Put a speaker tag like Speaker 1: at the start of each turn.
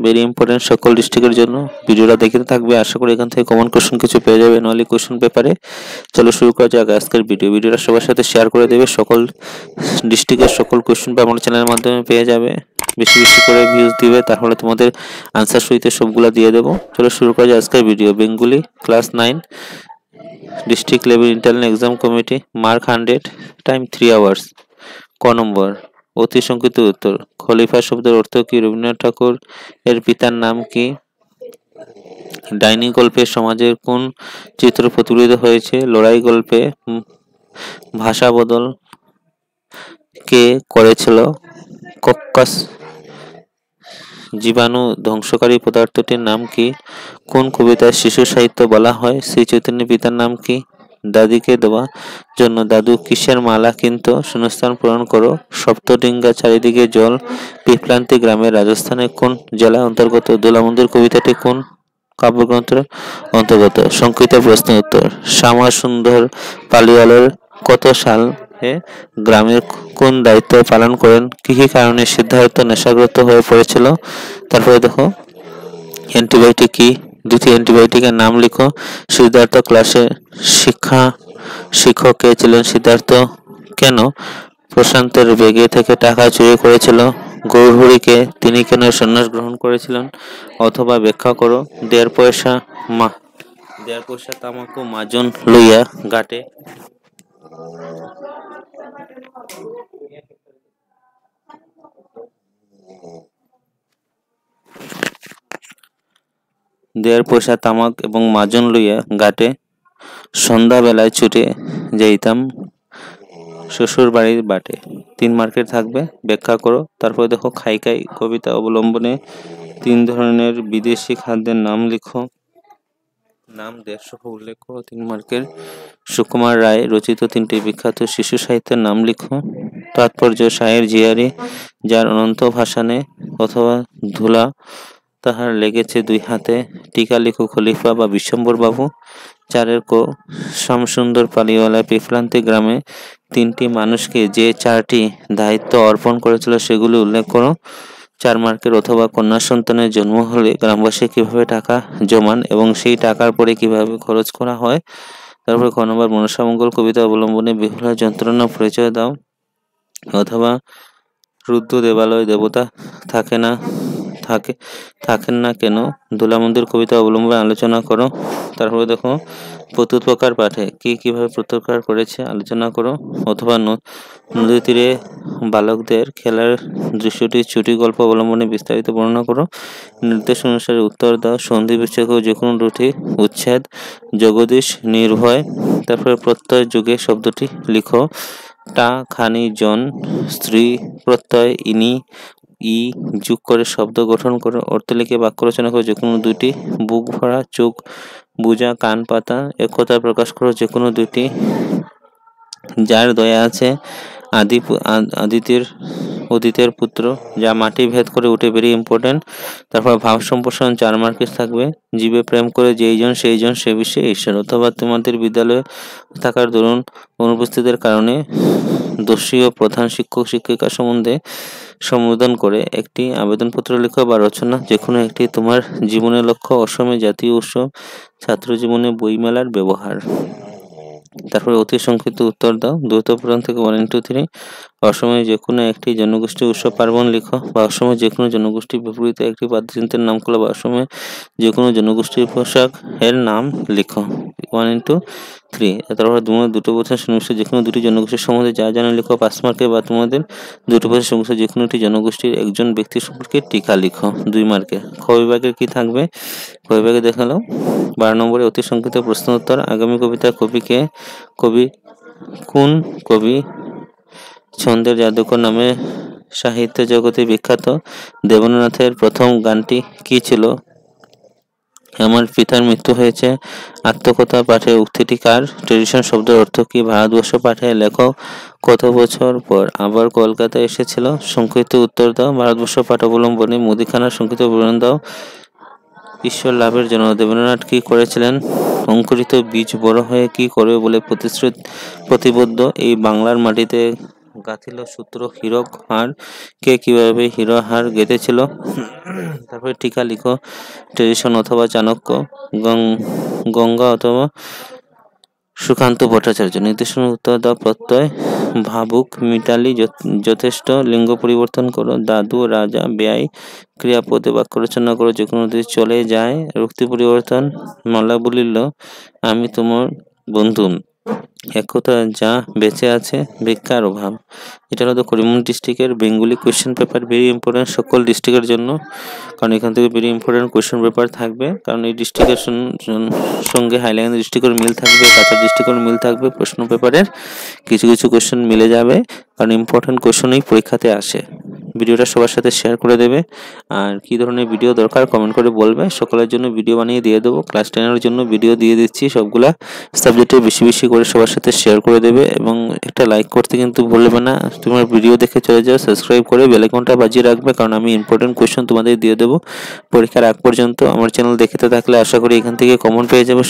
Speaker 1: Very important সকল ডিস্ট্রিক্টের জন্য। ভিডিওটা দেখতে থাকবে, আশা করি এখান থেকে কমন কোশ্চেন কিছু পেয়ে যাবে নলি কোশ্চেন পেপারে। চলো শুরু করা যাক আজকের ভিডিওটা সবার সাথে শেয়ার করে দেবে, সকল ডিস্ট্রিক্টের সকল কোশ্চেন আমার চ্যানেলের মাধ্যমে পেয়ে যাবে। বেশি বেশি করে ভিউজ দিবে, তাহলে তোমাদের আনসার সহিত সবগুলা দিয়ে দেবো। চলো শুরু করা যাক আজকের video. Bengali class 9 district level internal exam committee, mark 100, time 3 hours. ক নম্বর, অতি সংক্ষিপ্ত উত্তর। খলিফা শব্দের অর্থ কি? রবীন্দ্রনাথ ঠাকুর এর পিতার নাম কি? ডাইনি গল্পে সমাজের কোন চিত্র প্রতিফলিত হয়েছে? লড়াই গল্পে। ভাষা বদল কে করেছিল? কক্কাস জীবাণু ধ্বংসকারী পদার্থটির নাম কি? কোন কবিতায় শিশু সাহিত্য বলা হয়? শ্রী চৈতন্যের পিতার নাম কি? দাদিকে দেওয়া জন্য দাদু কিসের মালা কিনত? শূন্যস্থান পূরণ করো। সপ্তডিঙ্গা চারিদিকে জল পিপলান্তি গ্রামের রাজস্থানের কোন জেলার অন্তর্গত? দোলামন্দির কবিতাটি কোন কাব্যগ্রন্থের অন্তর্গত? সংক্ষিপ্ত প্রশ্ন উত্তর। শ্যামা সুন্দর পালিওয়ালের কত সালে গ্রামের কোন দায়িত্ব পালন করেন? কি কি কারণে সিদ্ধার্থ নেশাগ্রস্ত হয়ে পড়েছিল? তারপরে দেখো অ্যান্টিবায়োটিক কি? দুটি অ্যান্টিবায়োটিকের নাম লিখো। সিদ্ধার্থ ক্লাসে শিক্ষক কে ছিলেন? সিদ্ধার্থ কেন প্রশান্তের ব্যাগে থেকে টাকা চুরি করেছিল? গৌরহরিকে তিনি কেন সন্ন্যাস গ্রহণ করেছিলেন? অথবা ব্যাখ্যা করো। দেড় পয়সা তামাকু মাজন লইয়া ঘাটে দেড় পয়সা তামাক এবং মাজন লইয়া ঘাটে সন্ধ্যাবেলায় ছুটে যাইতাম শ্বশুর বাড়ির বাটে। 3 মার্কের থাকবে, ব্যাখ্যা করো। তারপরে দেখো খাইকাই কবিতা অবলম্বনে 3 ধরনের বিদেশি খাদ্যের নাম লিখো। নাম দেশসহ উল্লেখ করো। 3 মার্কের। সুকুমার রায় রচিত 3টি বিখ্যাত শিশু সাহিত্যের নাম লিখো। তাৎপর্য শায়ের জিয়ারি যার অনন্ত ভাসানে অথবা ধুলা তাহার লেগেছে 2 হাতে। টিকা লিখো খলিফা বা বিশ্বম্বর বাবু। 4 কো শ্যামসুন্দর পালিওয়ালা পিপলান্তি গ্রামে 3টি মানুষকে যে 4টি দায়িত্ব অর্পণ করেছিল সেগুলি উল্লেখ করো। 4 মার্কের। অথবা কন্যা সন্তানের জন্ম হলে গ্রামবাসী কিভাবে টাকা জমান এবং সেই টাকার পরে কিভাবে খরচ করা হয়। তারপরে ক নম্বর, মনসামঙ্গল কবিতা অবলম্বনে বেহুলা যন্ত্রণা পরিচয় দাও। অথবা রুদ্র দেবালয় দেবতা থাকেন না কেন? দোলামন্দির কবিতা অবলম্বনে আলোচনা করো। তারপরে দেখো প্রত্যুৎপকার পাঠে কিভাবে প্রত্যুৎপকার করেছে আলোচনা করো। অথবা নদী তীরে বালকদের খেলার দৃশ্যটি ছুটি গল্প অবলম্বনে বিস্তারিত বর্ণনা করো। নির্দেশ অনুসারে উত্তর দাও। সন্ধি বিচ্ছেদ যে কোনো দুটি উচ্ছেদ। জগদীশ নির্ভয়। তারপরে প্রত্যয় যুগে শব্দটি লিখো। টা খানি জন স্ত্রী প্রত্যয় ইনি ই যোগ করে শব্দ গঠন করে অর্থ লিখে বাক্য রচনা করে যে কোনো দুটি। বুক ভরা চোখ বুজা কান পাতা একথা প্রকাশ করো যে কোনো দুটি। যার দয়া আছে অদিতের পুত্র যা মাটি ভেদ করে উঠে, ভেরি ইম্পর্টেন্ট। তারপর ভাব সম্প্রসারণ 4 মার্কের থাকবে। জীবে প্রেম করে যেইজন সেইজন সে বিষয়ে ঈশ্বর। অথবা তোমাদের বিদ্যালয়ে থাকার দরুন অনুপস্থিতির কারণে দোষী ও প্রধান শিক্ষক শিক্ষিকা সম্বন্ধে সম্বোধন করে একটি আবেদনপত্র লেখো বা রচনা যে কোনো একটি। তোমার জীবনের লক্ষ্য অসমে জাতীয় উৎসব ছাত্র জীবনে বইমেলার ব্যবহার। তারপরে অতি সংক্ষিপ্ত উত্তর দাও। দ্বৈত পুরাণ থেকে 1 into 3। অসময়ে যে কোনো একটি জনগোষ্ঠী উৎসব পার্বণ লিখো। বা অসময়ে যে কোনো জনগোষ্ঠীর বিপরীতে একটি বাদ্যযন্ত্রের নাম করো। বা অসময়ে যে কোনো জনগোষ্ঠীর পোশাক এর নাম লিখো। 1 into 3। তারপর তোমাদের দুটো বছর সন্নিবেশ যে কোনো দুটি জনগোষ্ঠীর সম্বন্ধে যা জানা লিখো 5 মার্কে। বা তোমাদের দুটো বছর সন্নিবেশ যে কোনো একটি জনগোষ্ঠীর একজন ব্যক্তি সম্পর্কে টিকা লিখো 2 মার্কে। খ বিভাগের কি থাকবে? খ বিভাগে দেখালো 12 নম্বরে অতি সংক্ষিপ্ত প্রশ্ন উত্তর। আগামী কবিতার কবি কে? কোন কবি ছন্দের জাদুকর নামে সাহিত্য জগতে বিখ্যাত? দেবেন্দ্রনাথের প্রথম গানটি কি ছিল? আমার পিতার মৃত্যু হয়েছে। আত্মকথা পাঠে উক্তিটি কার? ট্রেডিশন শব্দের অর্থ কি? ভারতবর্ষ পাঠে লেখক কত বছর পর আবার কলকাতায় এসেছিল? সংক্ষিপ্ত উত্তর দাও। ভারতবর্ষ পাঠ অবলম্বনে মুদিখানার সংক্ষিপ্ত বিবরণ দাও। ঈশ্বর লাভের জন্য দেবেন্দ্রনাথ কি করেছিলেন? অঙ্কুরিত বীজ বড় হয়ে কি করবে বলে প্রতিবদ্ধ? এই বাংলার মাটিতে গাঁথিল সূত্র হীরক হার, কে কিভাবে হীরক হার গেঁথেছিল। তারপরে টিকা লিখো, ট্রেডিশন অথবা চাণক্য, গঙ্গা অথবা সুকান্ত ভট্টাচার্য। নির্দেশনা উত্তর দাও। প্রত্যয়, ভাবুক, মিতালি, যথেষ্ট, লিঙ্গ পরিবর্তন করো, দাদু, রাজা, ব্যয়, ক্রিয়াপদে বাক্য রচনা করো, যে কোনো চলে যায়, রুক্তি পরিবর্তন, মালা বলিল আমি তোমার বন্ধু, একতা যা বেঁচে আছে, ভিক্ষার অভাব। এটা হলো করিমগঞ্জ ডিস্ট্রিক্টের Bengali question paper, very important সকল ডিস্ট্রিক্টের জন্য, কারণ এখান থেকে ভেরি ইম্পর্টেন্ট কোয়েশ্চেন পেপার থাকবে, কারণ এই ডিস্ট্রিক্টের সঙ্গে হাইলাকান্দি ডিস্ট্রিক্টের মিল থাকবে, কাছাড় ডিস্ট্রিক্টের মিল থাকবে, প্রশ্ন পেপারের কিছু কিছু কোয়েশ্চেন মিলে যাবে, কারণ ইম্পর্টেন্ট কোয়েশ্চনই পরীক্ষাতে আসে। ভিডিওটা সবার সাথে শেয়ার করে দেবে, আর কি ধরনের ভিডিও দরকার কমেন্ট করে বলবে, সকলের জন্য ভিডিও বানিয়ে দিয়ে দেবো। ক্লাস 10-এর জন্য ভিডিও দিয়ে দিচ্ছি, সবগুলা সাবজেক্টে বেশি বেশি করে সবার সাথে শেয়ার করে দেবে, এবং একটা লাইক করতে কিন্তু ভুলবে না। তোমার ভিডিও দেখে চলে যাও, সাবস্ক্রাইব করে বেল আইকনটা বাজিয়ে রাখবে, কারণ আমি ইম্পর্টেন্ট কোয়েশ্চন তোমাদের দিয়ে দেবো পরীক্ষার আগ পর্যন্ত। আমার চ্যানেল দেখতে থাকলে আশা করি এখান থেকে কমন পেয়ে যাবে।